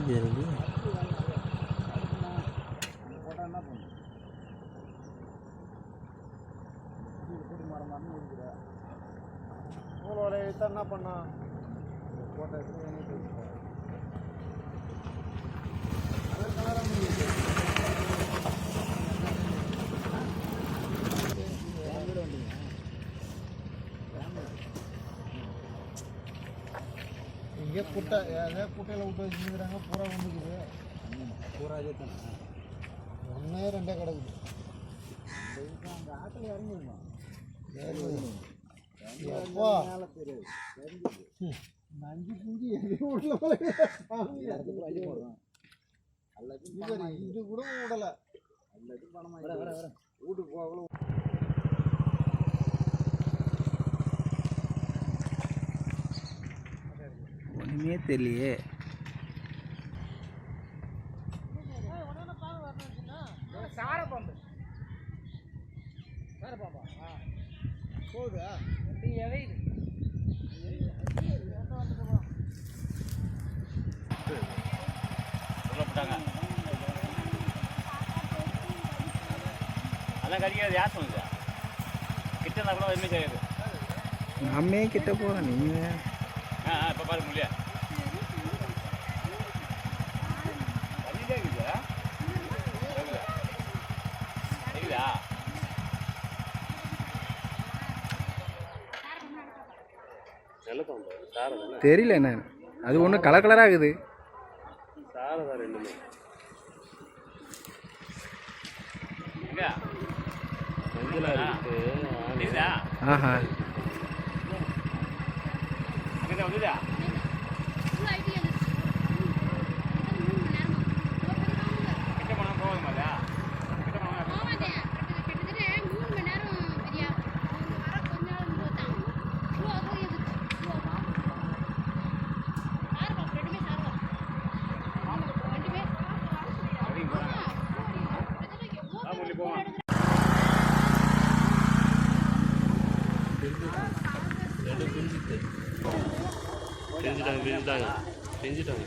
தெரியல. என்ன பண்ணா போட்டோ இங்கே குட்டை அதே குட்டையில் விட்டு வச்சுருக்கிறாங்க. பூரா வந்துக்குது. பூரா அதே தானே. ஒன்றே ரெண்டே கிடக்குது. அந்த ஆட்டில் இறங்கிடுமா? எப்பா நஞ்சு புஞ்சி வீட்டில் இது கூட விடலை. வீட்டுக்கு போகல. ஒன்றுமே தெரியலையே. போகுதா அதான் கடிக்காது. யார் சொல்லுங்க கிட்ட இருந்தால் கூட எதுவுமே செய்யாது. நம்மே கிட்ட போகிறோம் நீங்கள். இப்போ பாரு முடியா கடிதே இருக்குதா இருக்குதா? தெரியல என்ன அது ஒன்றும் கலர் கலராக இருக்குது. சாரதா ரெண்டுமே ஆஹா வந்துதா கிட்ட போனா போக மாட்டா. கிட்ட போனா செஞ்சுட்டாங்க. செஞ்சுட்டாங்க.